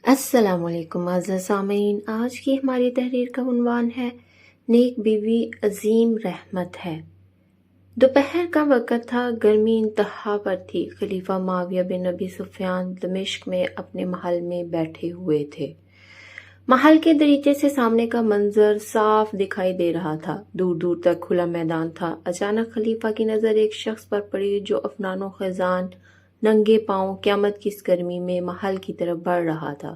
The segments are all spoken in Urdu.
السلام علیکم معزز سامعین، آج کی ہماری تحریر کا عنوان ہے نیک بیوی عظیم رحمت ہے۔ دوپہر کا وقت تھا، گرمی انتہا پر تھی۔ خلیفہ معاویہ بن ابی سفیان دمشق میں اپنے محل میں بیٹھے ہوئے تھے۔ محل کے دریچے سے سامنے کا منظر صاف دکھائی دے رہا تھا، دور دور تک کھلا میدان تھا۔ اچانک خلیفہ کی نظر ایک شخص پر پڑی جو افنان و خزان ننگے پاؤں قیامت کی اس گرمی میں محل کی طرف بڑھ رہا تھا۔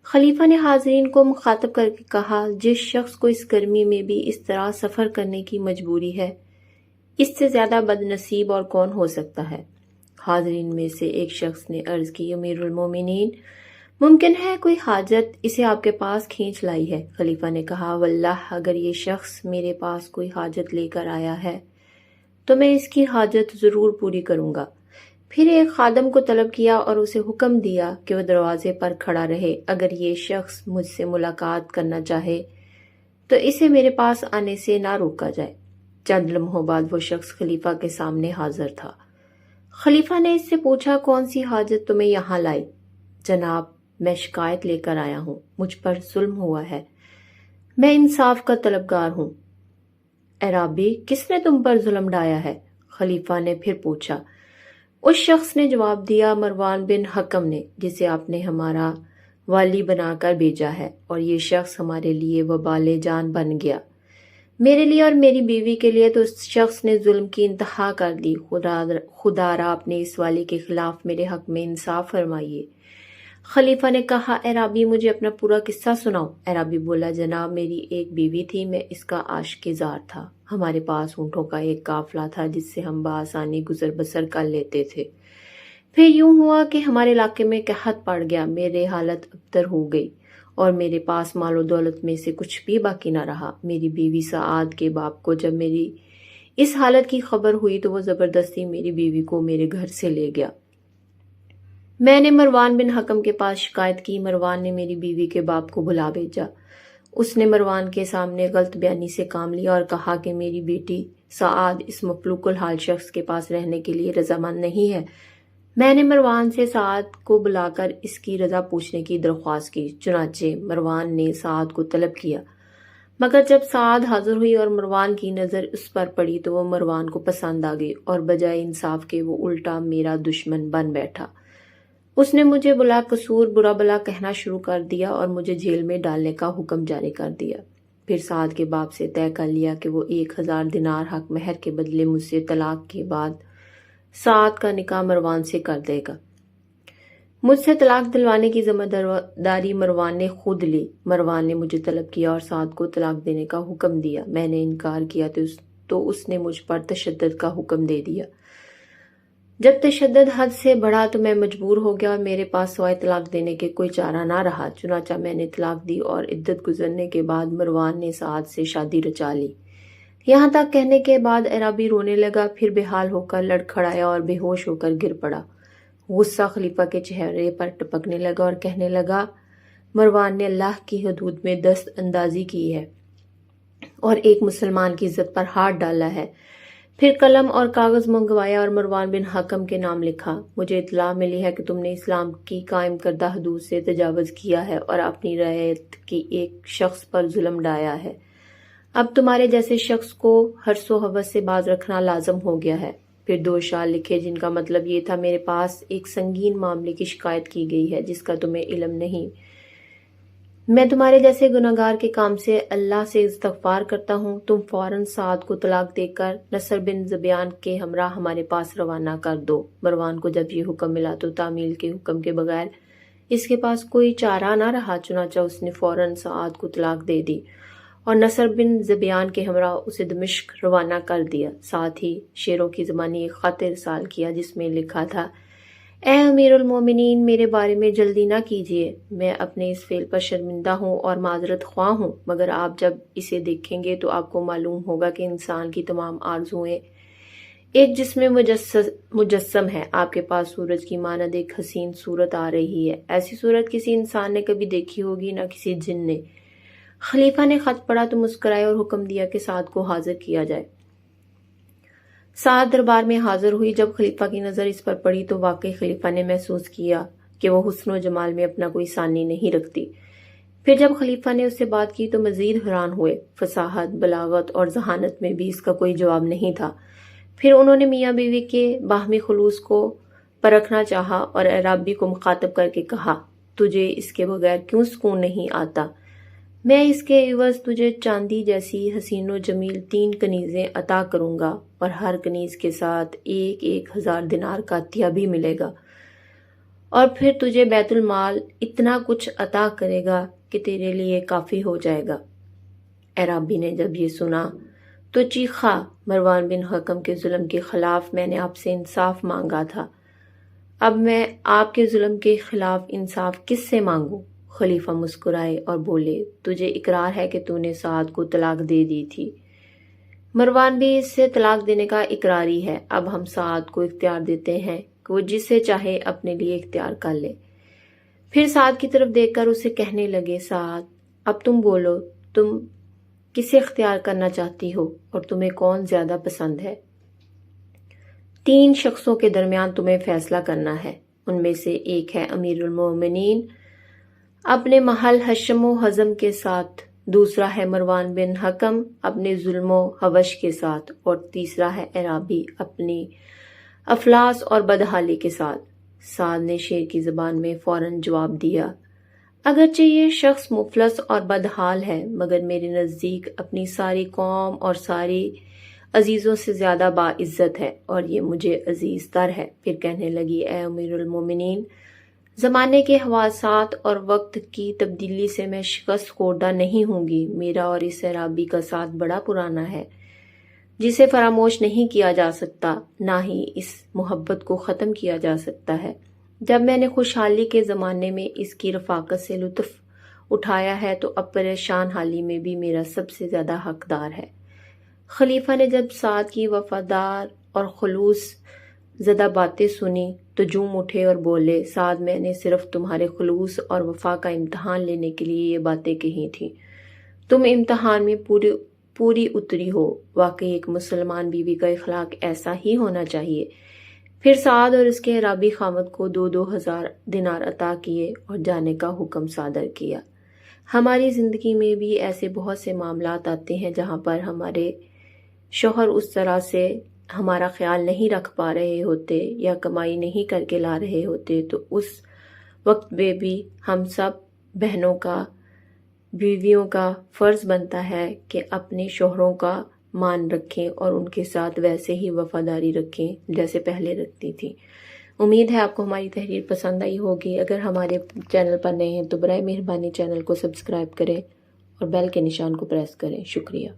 خلیفہ نے حاضرین کو مخاطب کر کے کہا، جس شخص کو اس گرمی میں بھی اس طرح سفر کرنے کی مجبوری ہے، اس سے زیادہ بد نصیب اور کون ہو سکتا ہے؟ حاضرین میں سے ایک شخص نے عرض کی، امیر المومنین، ممکن ہے کوئی حاجت اسے آپ کے پاس کھینچ لائی ہے۔ خلیفہ نے کہا، واللہ اگر یہ شخص میرے پاس کوئی حاجت لے کر آیا ہے تو میں اس کی حاجت ضرور پوری کروں گا۔ پھر ایک خادم کو طلب کیا اور اسے حکم دیا کہ وہ دروازے پر کھڑا رہے، اگر یہ شخص مجھ سے ملاقات کرنا چاہے تو اسے میرے پاس آنے سے نہ روکا جائے۔ چند لمحوں بعد وہ شخص خلیفہ کے سامنے حاضر تھا۔ خلیفہ نے اس سے پوچھا، کون سی حاجت تمہیں یہاں لائی؟ جناب، میں شکایت لے کر آیا ہوں، مجھ پر ظلم ہوا ہے، میں انصاف کا طلبگار ہوں۔ اے رابی، کس نے تم پر ظلم ڈھایا ہے؟ خلیفہ نے پھر پوچھا۔ اس شخص نے جواب دیا، مروان بن حکم نے، جسے آپ نے ہمارا والی بنا کر بھیجا ہے، اور یہ شخص ہمارے لیے وبال جان بن گیا۔ میرے لیے اور میری بیوی کے لیے تو اس شخص نے ظلم کی انتہا کر دی۔ خدا را اپنے اس والی کے خلاف میرے حق میں انصاف فرمائیے۔ خلیفہ نے کہا، اے رابی، مجھے اپنا پورا قصہ سناؤ۔ اے رابی بولا، جناب، میری ایک بیوی تھی، میں اس کا عاشق زار تھا۔ ہمارے پاس اونٹوں کا ایک قافلہ تھا جس سے ہم بآسانی گزر بسر کر لیتے تھے۔ پھر یوں ہوا کہ ہمارے علاقے میں قحط پڑ گیا، میری حالت ابتر ہو گئی اور میرے پاس مال و دولت میں سے کچھ بھی باقی نہ رہا۔ میری بیوی سعاد کے باپ کو جب میری اس حالت کی خبر ہوئی تو وہ زبردستی میری بیوی کو میرے گھر سے لے گیا۔ میں نے مروان بن حکم کے پاس شکایت کی۔ مروان نے میری بیوی کے باپ کو بلا بھیجا۔ اس نے مروان کے سامنے غلط بیانی سے کام لیا اور کہا کہ میری بیٹی سعاد اس مفلوک الحال شخص کے پاس رہنے کے لیے رضامند نہیں ہے۔ میں نے مروان سے سعاد کو بلا کر اس کی رضا پوچھنے کی درخواست کی۔ چنانچہ مروان نے سعاد کو طلب کیا، مگر جب سعاد حاضر ہوئی اور مروان کی نظر اس پر پڑی تو وہ مروان کو پسند آ گئی، اور بجائے انصاف کے وہ الٹا میرا دشمن بن بیٹھا۔ اس نے مجھے بلا قصور برا بلا کہنا شروع کر دیا اور مجھے جیل میں ڈالنے کا حکم جاری کر دیا۔ پھر سعاد کے باپ سے طے کر لیا کہ وہ 1000 دینار حق مہر کے بدلے مجھ سے طلاق کے بعد سعاد کا نکاح مروان سے کر دے گا۔ مجھ سے طلاق دلوانے کی ذمہ داری مروان نے خود لی۔ مروان نے مجھے طلب کیا اور سعاد کو طلاق دینے کا حکم دیا۔ میں نے انکار کیا تو اس نے مجھ پر تشدد کا حکم دے دیا۔ جب تشدد حد سے بڑھا تو میں مجبور ہو گیا اور میرے پاس سوائے طلاق دینے کے کوئی چارہ نہ رہا۔ چنانچہ میں نے طلاق دی اور عدت گزرنے کے بعد مروان نے سعاد سے شادی رچا لی۔ یہاں تک کہنے کے بعد عربی رونے لگا، پھر بے حال ہو کر لڑکھڑایا اور بے ہوش ہو کر گر پڑا۔ غصہ خلیفہ کے چہرے پر ٹپکنے لگا اور کہنے لگا، مروان نے اللہ کی حدود میں دست اندازی کی ہے اور ایک مسلمان کی عزت پر ہاتھ ڈالا ہے۔ پھر قلم اور کاغذ منگوایا اور مروان بن حکم کے نام لکھا۔ مجھے اطلاع ملی ہے کہ تم نے اسلام کی قائم کردہ حدود سے تجاوز کیا ہے اور اپنی رعیت کی ایک شخص پر ظلم ڈھایا ہے۔ اب تمہارے جیسے شخص کو حرص و ہوس سے باز رکھنا لازم ہو گیا ہے۔ پھر 2 اشعار لکھے جن کا مطلب یہ تھا، میرے پاس ایک سنگین معاملے کی شکایت کی گئی ہے جس کا تمہیں علم نہیں۔ میں تمہارے جیسے گناہگار کے کام سے اللہ سے استغفار کرتا ہوں۔ تم فوراً سعاد کو طلاق دے کر نصر بن زبیان کے ہمراہ ہمارے پاس روانہ کر دو۔ مروان کو جب یہ حکم ملا تو تعمیل کے حکم کے بغیر اس کے پاس کوئی چارہ نہ رہا، چنانچہ اس نے فوراً سعاد کو طلاق دے دی اور نصر بن زبیان کے ہمراہ اسے دمشق روانہ کر دیا۔ ساتھ ہی شیروں کی زبانی ایک خط ارسال کیا جس میں لکھا تھا، اے امیر المومنین، میرے بارے میں جلدی نہ کیجیے، میں اپنے اس فعل پر شرمندہ ہوں اور معذرت خواہ ہوں، مگر آپ جب اسے دیکھیں گے تو آپ کو معلوم ہوگا کہ انسان کی تمام آرزوئیں ایک جسم میں مجسم ہے۔ آپ کے پاس سورج کی مانند ایک حسین صورت آ رہی ہے، ایسی صورت کسی انسان نے کبھی دیکھی ہوگی نہ کسی جن نے۔ خلیفہ نے خط پڑھا تو مسکرائے اور حکم دیا کہ سعاد کو حاضر کیا جائے۔ سعاد دربار میں حاضر ہوئی۔ جب خلیفہ کی نظر اس پر پڑی تو واقعی خلیفہ نے محسوس کیا کہ وہ حسن و جمال میں اپنا کوئی ثانی نہیں رکھتی۔ پھر جب خلیفہ نے اس سے بات کی تو مزید حیران ہوئے۔ فصاحت، بلاغت اور ذہانت میں بھی اس کا کوئی جواب نہیں تھا۔ پھر انہوں نے میاں بیوی کے باہمی خلوص کو پرکھنا چاہا اور اعرابی کو مخاطب کر کے کہا، تجھے اس کے بغیر کیوں سکون نہیں آتا؟ میں اس کے عوض تجھے چاندی جیسی حسین و جمیل 3 کنیزیں عطا کروں گا اور ہر کنیز کے ساتھ 1,000 دینار کا عطیہ بھی ملے گا، اور پھر تجھے بیت المال اتنا کچھ عطا کرے گا کہ تیرے لیے کافی ہو جائے گا۔ اعرابی نے جب یہ سنا تو چیخا، مروان بن حکم کے ظلم کے خلاف میں نے آپ سے انصاف مانگا تھا، اب میں آپ کے ظلم کے خلاف انصاف کس سے مانگوں؟ خلیفہ مسکرائے اور بولے، تجھے اقرار ہے کہ تو نے سعد کو طلاق دے دی تھی۔ مروان بھی اس سے طلاق دینے کا اقراری ہے، اب ہم سعد کو اختیار دیتے ہیں کہ وہ جسے چاہے اپنے لیے اختیار کر لے۔ پھر سعد کی طرف دیکھ کر اسے کہنے لگے، سعد اب تم بولو، تم کسے اختیار کرنا چاہتی ہو اور تمہیں کون زیادہ پسند ہے؟ 3 شخصوں کے درمیان تمہیں فیصلہ کرنا ہے، ان میں سے ایک ہے امیر المومنین اپنے محل حشم و حزم کے ساتھ، دوسرا ہے مروان بن حکم اپنے ظلم و حوش کے ساتھ، اور تیسرا ہے اعرابی اپنی افلاس اور بدحالی کے ساتھ۔ سعد نے شیر کی زبان میں فوراً جواب دیا، اگرچہ یہ شخص مفلس اور بدحال ہے مگر میرے نزدیک اپنی ساری قوم اور ساری عزیزوں سے زیادہ باعزت ہے اور یہ مجھے عزیز تر ہے۔ پھر کہنے لگی، اے امیر المومنین، زمانے کے حواسات اور وقت کی تبدیلی سے میں شکست خوردہ نہیں ہوں گی۔ میرا اور اس اعرابی کا ساتھ بڑا پرانا ہے جسے فراموش نہیں کیا جا سکتا، نہ ہی اس محبت کو ختم کیا جا سکتا ہے۔ جب میں نے خوشحالی کے زمانے میں اس کی رفاقت سے لطف اٹھایا ہے تو اب پریشان حالی میں بھی میرا سب سے زیادہ حقدار ہے۔ خلیفہ نے جب سعد کی وفادار اور خلوص زدہ باتیں سنی تو جھوم اٹھے اور بولے، سعد میں نے صرف تمہارے خلوص اور وفا کا امتحان لینے کے لیے یہ باتیں کہی تھیں، تم امتحان میں پوری اتری ہو، واقعی ایک مسلمان بیوی کا اخلاق ایسا ہی ہونا چاہیے۔ پھر سعد اور اس کے اعرابی خامد کو 2,000 دینار عطا کیے اور جانے کا حکم صادر کیا۔ ہماری زندگی میں بھی ایسے بہت سے معاملات آتے ہیں جہاں پر ہمارے شوہر اس طرح سے ہمارا خیال نہیں رکھ پا رہے ہوتے یا کمائی نہیں کر کے لا رہے ہوتے، تو اس وقت میں بھی ہم سب بہنوں کا، بیویوں کا فرض بنتا ہے کہ اپنے شوہروں کا مان رکھیں اور ان کے ساتھ ویسے ہی وفاداری رکھیں جیسے پہلے رکھتی تھی۔ امید ہے آپ کو ہماری تحریر پسند آئی ہوگی۔ اگر ہمارے چینل پر نئے ہیں تو برائے مہربانی چینل کو سبسکرائب کریں اور بیل کے نشان کو پریس کریں۔ شکریہ۔